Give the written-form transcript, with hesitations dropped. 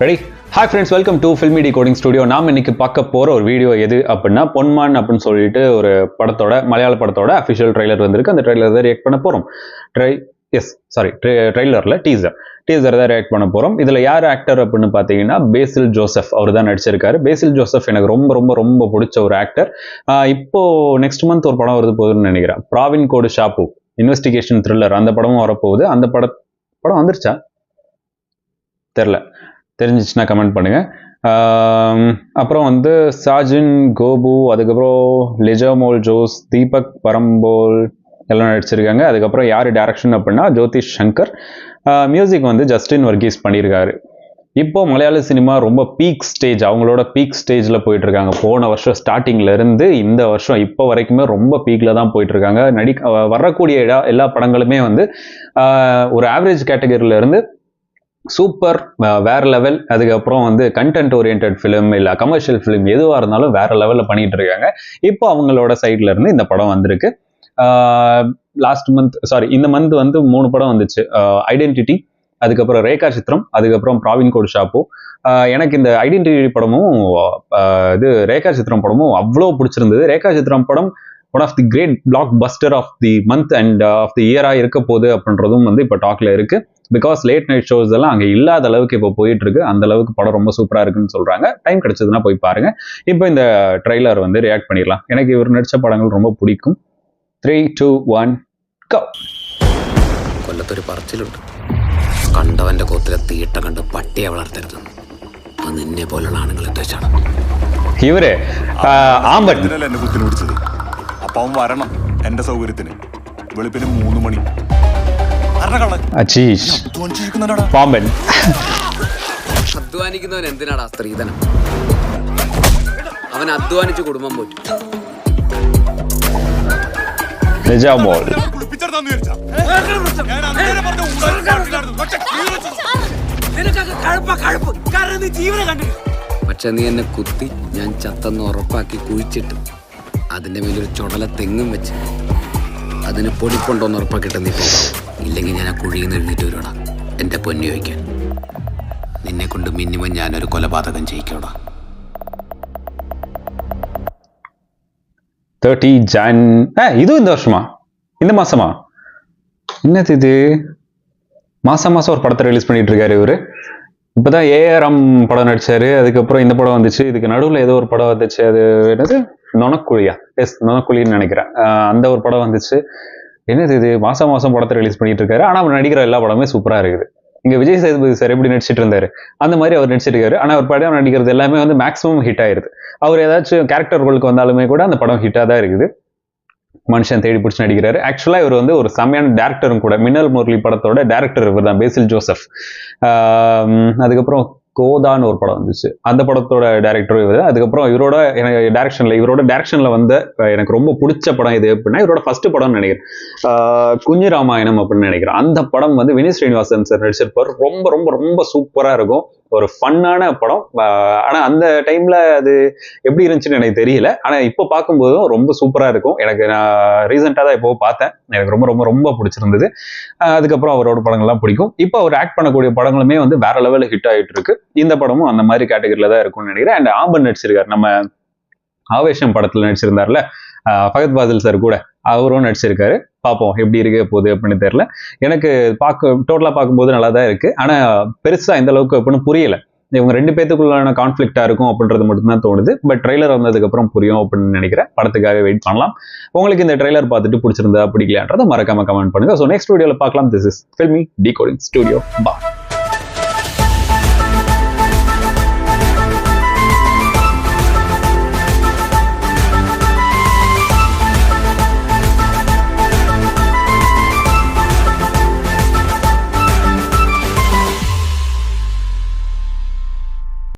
Ready? Hi friends, welcome to filmi decoding studio. நாம் இன்னைக்கு பார்க்க போகிற ஒரு வீடியோ எது அப்படின்னா, பொன்மான் அப்படின்னு சொல்லிட்டு ஒரு படத்தோட, மலையாள படத்தோட அஃபிஷியல் ட்ரெய்லர் வந்திருக்கு. அந்த ட்ரெய்லர் தான் ரியாக்ட் பண்ண போகிறோம். ட்ரெய்லரில் டீசர் தான் ரியாக்ட் பண்ண போகிறோம். இதில் யார் ஆக்டர் அப்படின்னு பார்த்தீங்கன்னா, பேசில் ஜோசப் அவர் தான் நடிச்சிருக்காரு. பேசில் ஜோசப் எனக்கு ரொம்ப ரொம்ப ரொம்ப பிடிச்ச ஒரு ஆக்டர். இப்போ நெக்ஸ்ட் மந்த் ஒரு படம் வருது போகுதுன்னு நினைக்கிறேன். பிராவின் கோடு ஷாப்பு இன்வெஸ்டிகேஷன் த்ரில்லர், அந்த படமும் வரப்போகுது. அந்த படம் வந்துருச்சா தெரில, தெரிஞ்சிச்சுன்னா கமெண்ட் பண்ணுங்க. அப்புறம் வந்து சாஜின் கோபு, அதுக்கப்புறம் லிஜாமோல் ஜோஸ், தீபக் பரம்போல் எல்லாம் நடிச்சிருக்காங்க. அதுக்கப்புறம் யார் டைரக்ஷன் அப்படின்னா ஜோதிஷ் சங்கர். மியூசிக் வந்து ஜஸ்டின் வர்கீஸ் பண்ணியிருக்காரு. இப்போ மலையாள சினிமா ரொம்ப பீக் ஸ்டேஜ், அவங்களோட பீக் ஸ்டேஜில் போயிட்டு இருக்காங்க. போன வருஷம் ஸ்டார்டிங்ல இருந்து இந்த வருஷம் இப்போ வரைக்குமே ரொம்ப பீக்ல தான் போயிட்டு இருக்காங்க. வரக்கூடிய எல்லா படங்களுமே வந்து ஒரு ஆவரேஜ் கேட்டகரியில இருந்து சூப்பர் வேற லெவல், அதுக்கப்புறம் வந்து கண்டென்ட் ஓரியன்ட் ஃபிலிம் இல்லை கமர்ஷியல் ஃபிலிம் எதுவாக இருந்தாலும் வேற லெவலில் பண்ணிட்டு இருக்காங்க. இப்போ அவங்களோட சைட்ல இருந்து இந்த படம் வந்திருக்கு. இந்த மந்த் வந்து 3 படம் வந்துச்சு. ஐடென்டிட்டி, அதுக்கப்புறம் ரேகா சித்திரம், அதுக்கப்புறம் பிராவின் கோடு ஷாப்பு. எனக்கு இந்த ஐடென்டிட்டி படமும் ரேகா சித்திரம் படமும் அவ்வளோ பிடிச்சிருந்தது. ரேகா சித்திரம் படம் one of the great blockbuster of the month and of the இயராக இருக்க போகுது அப்படின்றதும் வந்து இப்போ டாக்ல இருக்கு. பிகாஸ் லேட் நைட் ஷோஸ் எல்லாம் அங்கே இல்லாத அளவுக்கு இப்போ போயிட்டு இருக்கு. அந்த அளவுக்கு படம் ரொம்ப சூப்பரா இருக்குன்னு சொல்றாங்க. டைம் கிடைச்சதுன்னா போய் பாருங்க. இப்போ இந்த ட்ரெய்லர் வந்து ரியாக்ட் பண்ணிடலாம். எனக்கு இவர் நடிச்ச படங்கள் ரொம்ப பிடிக்கும். 3, 2, 1 go. കൊല്ലത്തൊരു പറച്ചിലുണ്ട്, കണ്ടവന്റെ കോത്തിലെ തീട്ട കണ്ട് പട്ടിയെ വളർത്തരുത്. അത് നിന്നെ പോലുള്ള ആണുങ്ങളെ ഉദ്ദേശിച്ചാണ്. ഇവര് ആമ്പൻ എന്നെ കുത്തിന് പിടിച്ചത്. അപ്പൊ അവൻ വരണം എന്റെ സൗകര്യത്തിന്. വെളുപ്പിന് 3 മണി. പാമ്പൻ അധ്വാനിക്കുന്നവൻ എന്തിനാടാ സ്ത്രീധനം? അവൻ അധ്വാനിച്ച് കുടുംബം പോറ്റും. പക്ഷെ നീ എന്നെ കുത്തി ഞാൻ ചത്തെന്ന് ഉറപ്പാക്കി കുഴിച്ചിട്ട് അതിന്റെ മേലൊരു ചുടല തെങ്ങും വെച്ച് അതിന് പൊടിക്കൊണ്ടോന്ന് ഉറപ്പാക്കിയിട്ട് നീ പോകാം. ഇല്ലെങ്കിൽ ഞാൻ ആ കുഴിയിൽ നിന്ന് എഴുന്നേറ്റ് വരുവാടാ എന്റെ പൊന്നു ചോദിക്കാൻ. നിന്നെ കൊണ്ട് മിനിമം ഞാനൊരു കൊലപാതകം ചെയ്യിക്കോടാ. 30 Jan. இது இந்த வருஷமா, இந்த மாசமா? என்னது இது? மாசம் ஒரு படத்தை ரிலீஸ் பண்ணிட்டு இருக்காரு இவரு. இப்பதான் ஏஆர்எம் படம் நடிச்சாரு. அதுக்கப்புறம் இந்த படம் வந்துச்சு. இதுக்கு நடுவில் ஏதோ ஒரு படம் வந்துச்சு. அது என்னது, நொனக்குழியா? எஸ், நொனக்குழின்னு நினைக்கிறேன். அந்த ஒரு படம் வந்துச்சு. என்னது இது, மாசம் படத்தை ரிலீஸ் பண்ணிட்டு இருக்காரு. ஆனா அவர் நடிக்கிற எல்லா படமே சூப்பரா இருக்குது. இங்க விஜய் சேதுபதி சார் எப்படி நடிச்சிட்டு இருந்தாரு அந்த மாதிரி அவர் நடிச்சிருக்காரு. ஆனா அவர் படம் நடிக்கிறது எல்லாமே வந்து மேக்ஸிமம் ஹிட் ஆயிருது. அவர் ஏதாச்சும் கேரக்டர் ரோலுக்கு வந்தாலுமே கூட அந்த படம் ஹிட்டா தான் இருக்குது. மனுஷன் தேடி பிடிச்சி நடிக்கிறாரு. ஆக்சுவலா இவர் வந்து ஒரு செம்மையான டேரக்டரும் கூட. மின்னல் முரளி படத்தோட டேரக்டர் இவர் தான், பேசில் ஜோசப். அதுக்கப்புறம் கோதான்னு ஒரு படம் வந்துச்சு, அந்த படத்தோட டைரக்டர் இவர். அதுக்கப்புறம் இவரோட டைரக்ஷன்ல வந்த எனக்கு ரொம்ப பிடிச்ச படம் இது அப்படின்னா இவரோட ஃபர்ஸ்ட் படம்னு நினைக்கிறேன், குஞ்சு ராமாயணம் அப்படின்னு நினைக்கிறேன். அந்த படம் வந்து வினீத் ஸ்ரீனிவாசன் சார் நடிச்சிருப்பார். ரொம்ப ரொம்ப ரொம்ப சூப்பரா இருக்கும். ஒரு ஃபன்னான படம். ஆனா அந்த டைம்ல அது எப்படி இருந்துச்சுன்னு எனக்கு தெரியல. ஆனா இப்போ பார்க்கும்போதும் ரொம்ப சூப்பரா இருக்கும். நான் ரீசெண்டா தான் இப்போ பார்த்தேன். எனக்கு ரொம்ப ரொம்ப ரொம்ப பிடிச்சிருந்தது. அதுக்கப்புறம் அவரோட படங்கள்லாம் பிடிக்கும். இப்போ அவர் ஆக்ட் பண்ணக்கூடிய படங்களுமே வந்து வேற லெவலில் ஹிட் ஆகிட்டு இருக்கு. இந்த படமும் அந்த மாதிரி கேட்டகரியில தான் இருக்கும்னு நினைக்கிறேன். அண்ட் ஆம்பன் நடிச்சிருக்காரு. நம்ம ஆவேஷம் படத்துல நடிச்சிருந்தாருல ஃபகத் பாசில் சார் கூட, அவரும் நடிச்சிருக்காரு. பார்ப்போம் எப்படி இருக்க போகுது அப்படின்னு தெரியல. எனக்கு டோட்டலா பார்க்கும்போது நல்லா தான் இருக்கு. ஆனா பெருசா இந்த அளவுக்கு அப்படின்னு புரியல. இவங்க 2 பேத்துக்குள்ளான கான்ஃபிளிக்டா இருக்கும் அப்படின்றது மட்டும்தான் தோணுது. பட் ட்ரெய்லர் வந்ததுக்கு அப்புறம் புரியும் அப்படின்னு நினைக்கிறேன். படத்துக்காக வெயிட் பண்ணலாம். உங்களுக்கு இந்த ட்ரெய்லர் பார்த்துட்டு பிடிச்சிருந்தா பிடிக்கலான்றதை மறக்காம கமெண்ட் பண்ணுங்க. ஸோ நெக்ஸ்ட் வீடியோல பார்க்கலாம். This is filmy decoding studio. By.